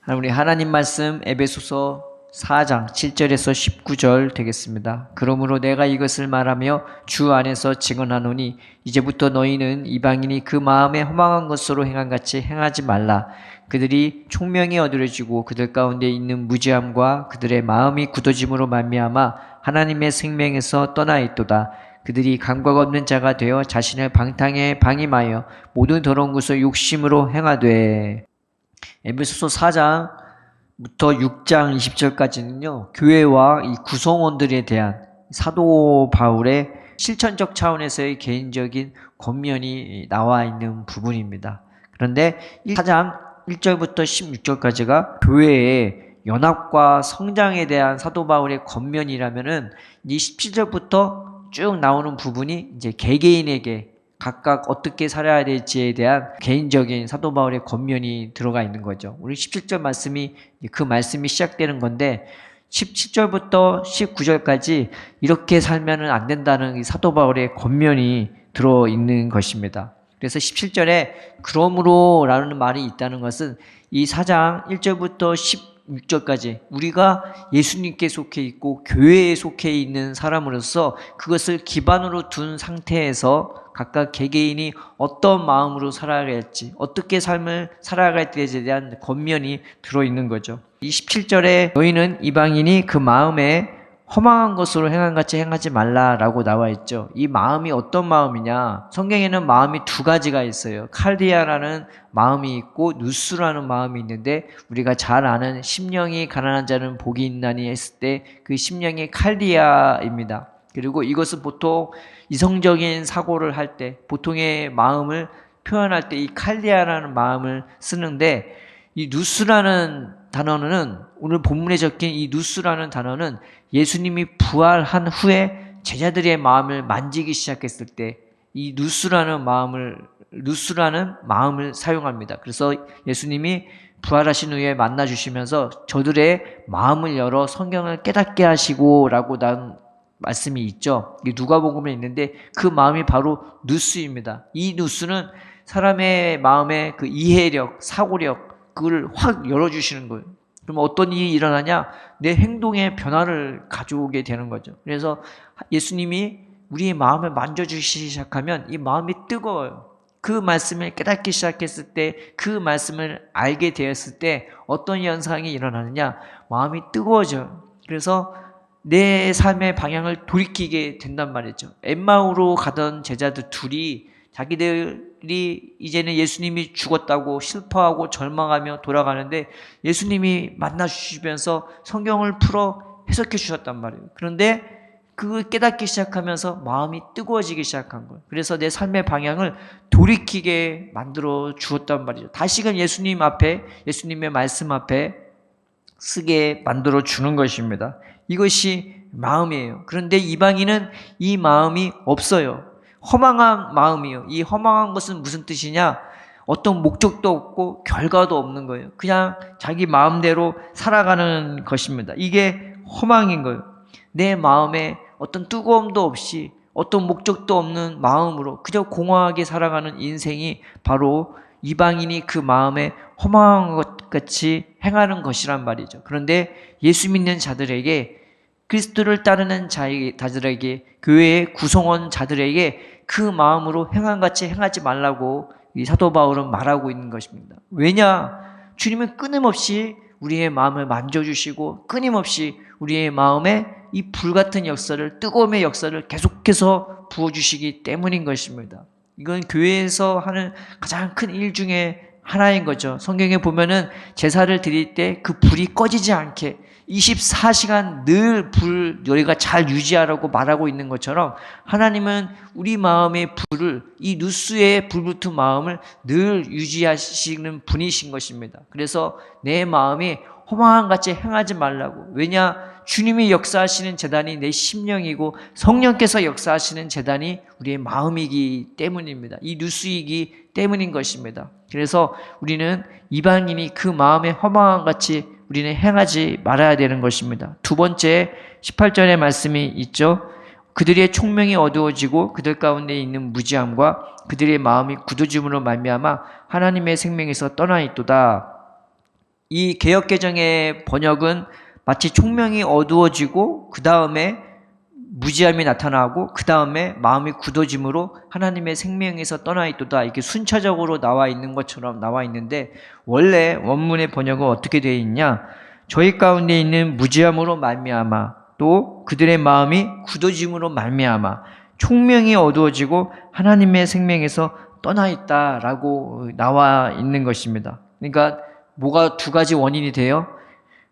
우리 하나님 말씀 에베소서 4장 7절에서 19절 되겠습니다. 그러므로 내가 이것을 말하며 주 안에서 증언하노니 이제부터 너희는 이방인이 그 마음에 허망한 것으로 행한 같이 행하지 말라. 그들이 총명이 어두러지고 그들 가운데 있는 무지함과 그들의 마음이 굳어짐으로 말미암아 하나님의 생명에서 떠나 있도다. 그들이 감각 없는 자가 되어 자신을 방탕에 방임하여 모든 더러운 것을 욕심으로 행하되. 에베소서 4장부터 6장 20절까지는요, 교회와 이 구성원들에 대한 사도 바울의 실천적 차원에서의 개인적인 권면이 나와 있는 부분입니다. 그런데 4장 1절부터 16절까지가 교회의 연합과 성장에 대한 사도 바울의 권면이라면은 이 17절부터 쭉 나오는 부분이 이제 개개인에게 각각 어떻게 살아야 될지에 대한 개인적인 사도 바울의 권면이 들어가 있는 거죠. 우리 17절 말씀이 그 말씀이 시작되는 건데 17절부터 19절까지 이렇게 살면은 안 된다는 이 사도 바울의 권면이 들어 있는 것입니다. 그래서 17절에 그러므로 라는 말이 있다는 것은 이 4장 1절부터 16절까지 우리가 예수님께 속해 있고 교회에 속해 있는 사람으로서 그것을 기반으로 둔 상태에서 각각 개개인이 어떤 마음으로 살아가야 할지, 어떻게 삶을 살아갈 때에 대한 권면이 들어있는 거죠. 27절에 너희는 이방인이 그 마음에 허망한 것으로 행한 같이 행하지 말라라고 나와 있죠. 이 마음이 어떤 마음이냐? 성경에는 마음이 두 가지가 있어요. 칼디아라는 마음이 있고 누스라는 마음이 있는데 우리가 잘 아는 심령이 가난한 자는 복이 있나니 했을 때 그 심령이 칼디아입니다. 그리고 이것은 보통 이성적인 사고를 할 때, 보통의 마음을 표현할 때 이 칼디아라는 마음을 쓰는데 이 누스라는 단어는 오늘 본문에 적힌 이 누스라는 단어는 예수님이 부활한 후에 제자들의 마음을 만지기 시작했을 때 이 누스라는 마음을 사용합니다. 그래서 예수님이 부활하신 후에 만나 주시면서 저들의 마음을 열어 성경을 깨닫게 하시고 라고 난 말씀이 있죠. 누가복음에 있는데 그 마음이 바로 누스입니다. 이 누스는 사람의 마음의 그 이해력, 사고력 그걸 확 열어주시는 거예요. 그럼 어떤 일이 일어나냐? 내 행동에 변화를 가져오게 되는 거죠. 그래서 예수님이 우리의 마음을 만져주시기 시작하면 이 마음이 뜨거워요. 그 말씀을 깨닫기 시작했을 때, 그 말씀을 알게 되었을 때 어떤 현상이 일어나느냐? 마음이 뜨거워져요. 그래서 내 삶의 방향을 돌이키게 된단 말이죠. 엠마오로 가던 제자들 둘이 자기들이 이제는 예수님이 죽었다고 슬퍼하고 절망하며 돌아가는데 예수님이 만나 주시면서 성경을 풀어 해석해 주셨단 말이에요. 그런데 그걸 깨닫기 시작하면서 마음이 뜨거워지기 시작한 거예요. 그래서 내 삶의 방향을 돌이키게 만들어 주었단 말이죠. 다시금 예수님 앞에, 예수님의 말씀 앞에 쓰게 만들어 주는 것입니다. 이것이 마음이에요. 그런데 이방인은 이 마음이 없어요. 허망한 마음이에요. 이 허망한 것은 무슨 뜻이냐? 어떤 목적도 없고 결과도 없는 거예요. 그냥 자기 마음대로 살아가는 것입니다. 이게 허망인 거예요. 내 마음에 어떤 뜨거움도 없이 어떤 목적도 없는 마음으로 그저 공허하게 살아가는 인생이 바로 이방인이 그 마음에 허망한 것 같이 행하는 것이란 말이죠. 그런데 예수 믿는 자들에게, 그리스도를 따르는 자들에게, 교회의 구성원 자들에게 그 마음으로 행함같이 행하지 말라고 이 사도 바울은 말하고 있는 것입니다. 왜냐? 주님은 끊임없이 우리의 마음을 만져주시고 끊임없이 우리의 마음에 이 불같은 역사를, 뜨거움의 역사를 계속해서 부어주시기 때문인 것입니다. 이건 교회에서 하는 가장 큰 일 중에 하나인 거죠. 성경에 보면은 제사를 드릴 때 그 불이 꺼지지 않게 24시간 늘 너희가 잘 유지하라고 말하고 있는 것처럼 하나님은 우리 마음의 불을, 이 누스의 불붙은 마음을 늘 유지하시는 분이신 것입니다. 그래서 내 마음이 허망한 같이 행하지 말라고. 왜냐? 주님이 역사하시는 제단이 내 심령이고 성령께서 역사하시는 제단이 우리의 마음이기 때문입니다. 이 누스이기 때문인 것입니다. 그래서 우리는 이방인이 그 마음에 허망한 같이 우리는 행하지 말아야 되는 것입니다. 두 번째 18절의 말씀이 있죠. 그들의 총명이 어두워지고 그들 가운데 있는 무지함과 그들의 마음이 굳어짐으로 말미암아 하나님의 생명에서 떠나 있도다. 이 개역개정의 번역은 마치 총명이 어두워지고 그 다음에 무지함이 나타나고 그 다음에 마음이 굳어짐으로 하나님의 생명에서 떠나 있도다, 이렇게 순차적으로 나와 있는 것처럼 나와 있는데, 원래 원문의 번역은 어떻게 되어 있냐, 저희 가운데 있는 무지함으로 말미암아 또 그들의 마음이 굳어짐으로 말미암아 총명이 어두워지고 하나님의 생명에서 떠나 있다라고 나와 있는 것입니다. 그러니까 뭐가 두 가지 원인이 돼요?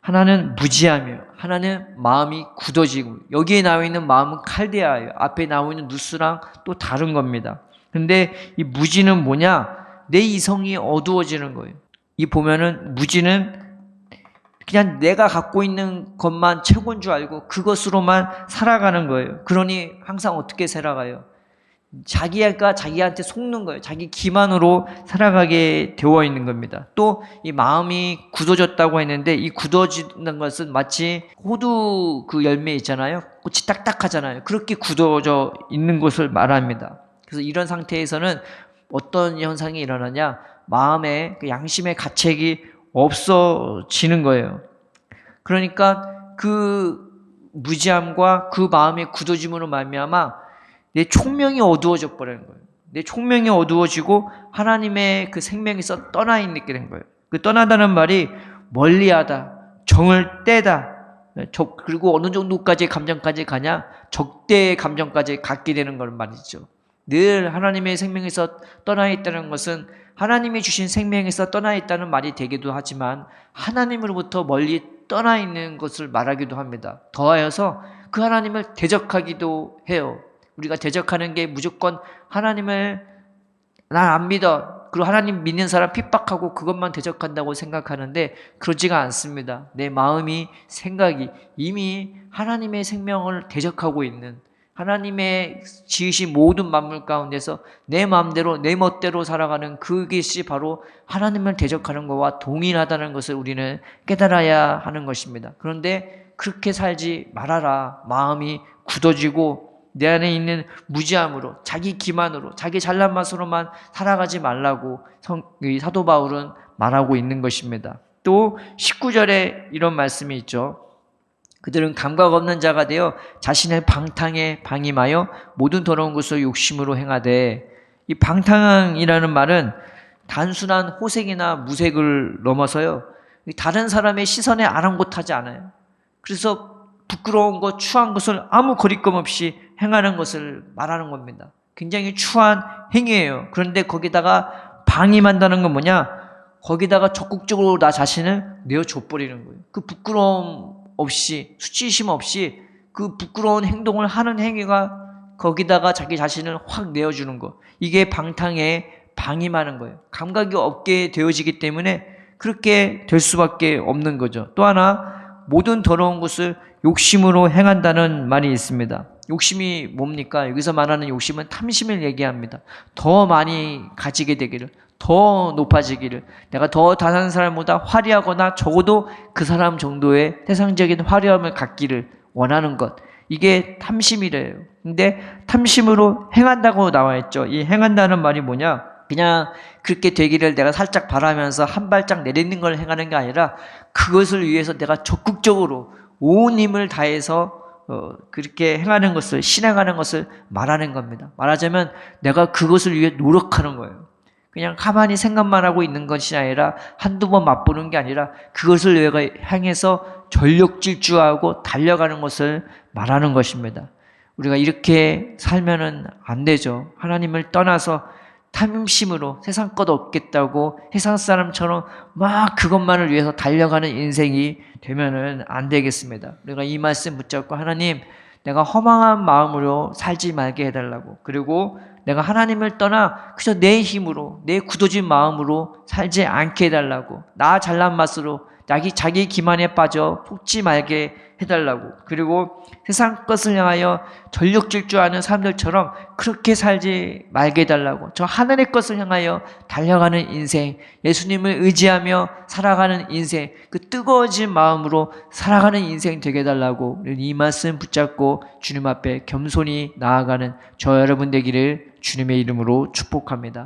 하나는 무지하며 하나는 마음이 굳어지고, 여기에 나와 있는 마음은 칼데아예요. 앞에 나와 있는 누스랑 또 다른 겁니다. 근데 이 무지는 뭐냐? 내 이성이 어두워지는 거예요. 이 보면은 무지는 그냥 내가 갖고 있는 것만 최고인 줄 알고 그것으로만 살아가는 거예요. 그러니 항상 어떻게 살아가요? 자기가 자기한테 속는 거예요. 자기 기만으로 살아가게 되어 있는 겁니다. 또 이 마음이 굳어졌다고 했는데, 이 굳어지는 것은 마치 호두 그 열매 있잖아요. 꽃이 딱딱하잖아요. 그렇게 굳어져 있는 것을 말합니다. 그래서 이런 상태에서는 어떤 현상이 일어나냐, 마음의 그 양심의 가책이 없어지는 거예요. 그러니까 그 무지함과 그 마음의 굳어짐으로 말미암아 내 총명이 어두워져 버리는 거예요. 내 총명이 어두워지고 하나님의 그 생명에서 떠나 있게 된 거예요. 그 떠나다는 말이 멀리하다, 정을 떼다, 그리고 어느 정도까지의 감정까지 가냐, 적대의 감정까지 갖게 되는 걸 말이죠. 늘 하나님의 생명에서 떠나 있다는 것은 하나님이 주신 생명에서 떠나 있다는 말이 되기도 하지만 하나님으로부터 멀리 떠나 있는 것을 말하기도 합니다. 더하여서 그 하나님을 대적하기도 해요. 우리가 대적하는 게 무조건 하나님을 난 안 믿어, 그리고 하나님 믿는 사람 핍박하고 그것만 대적한다고 생각하는데 그러지가 않습니다. 내 마음이, 생각이 이미 하나님의 생명을 대적하고 있는, 하나님의 지으신 모든 만물 가운데서 내 마음대로 내 멋대로 살아가는 그것이 바로 하나님을 대적하는 것과 동일하다는 것을 우리는 깨달아야 하는 것입니다. 그런데 그렇게 살지 말아라. 마음이 굳어지고 내 안에 있는 무지함으로, 자기 기만으로, 자기 잘난 맛으로만 살아가지 말라고 사도 바울은 말하고 있는 것입니다. 또 19절에 이런 말씀이 있죠. 그들은 감각 없는 자가 되어 자신의 방탕에 방임하여 모든 더러운 것을 욕심으로 행하되, 이 방탕이라는 말은 단순한 호색이나 무색을 넘어서요, 다른 사람의 시선에 아랑곳하지 않아요. 그래서 부끄러운 것, 추한 것을 아무 거리낌 없이 행하는 것을 말하는 겁니다. 굉장히 추한 행위예요. 그런데 거기다가 방임한다는 건 뭐냐? 거기다가 적극적으로 나 자신을 내어줘버리는 거예요. 그 부끄러움 없이, 수치심 없이 그 부끄러운 행동을 하는 행위가 거기다가 자기 자신을 확 내어주는 거, 이게 방탕에 방임하는 거예요. 감각이 없게 되어지기 때문에 그렇게 될 수밖에 없는 거죠. 또 하나, 모든 더러운 것을 욕심으로 행한다는 말이 있습니다. 욕심이 뭡니까? 여기서 말하는 욕심은 탐심을 얘기합니다. 더 많이 가지게 되기를, 더 높아지기를, 내가 더 다른 사람보다 화려하거나 적어도 그 사람 정도의 세상적인 화려함을 갖기를 원하는 것, 이게 탐심이래요. 근데 탐심으로 행한다고 나와 있죠. 이 행한다는 말이 뭐냐? 그냥 그렇게 되기를 내가 살짝 바라면서 한 발짝 내딛는 걸 행하는 게 아니라 그것을 위해서 내가 적극적으로 온 힘을 다해서 그렇게 행하는 것을, 실행하는 것을 말하는 겁니다. 말하자면 내가 그것을 위해 노력하는 거예요. 그냥 가만히 생각만 하고 있는 것이 아니라 한두 번 맛보는 게 아니라 그것을 내가 향해서 전력 질주하고 달려가는 것을 말하는 것입니다. 우리가 이렇게 살면은 안 되죠. 하나님을 떠나서 탐심으로 세상 것 얻겠다고 세상 사람처럼 막 그것만을 위해서 달려가는 인생이 되면은 안 되겠습니다. 우리가 이 말씀 붙잡고, 하나님, 내가 허망한 마음으로 살지 말게 해달라고, 그리고 내가 하나님을 떠나 그저 내 힘으로, 내 굳어진 마음으로 살지 않게 해달라고, 나 잘난 맛으로 자기 기만에 빠져 속지 말게 해달라고, 그리고 세상 것을 향하여 전력 질주하는 사람들처럼 그렇게 살지 말게 해달라고, 저 하늘의 것을 향하여 달려가는 인생, 예수님을 의지하며 살아가는 인생, 그 뜨거워진 마음으로 살아가는 인생 되게 해달라고, 이 말씀 붙잡고 주님 앞에 겸손히 나아가는 저 여러분 되기를 주님의 이름으로 축복합니다.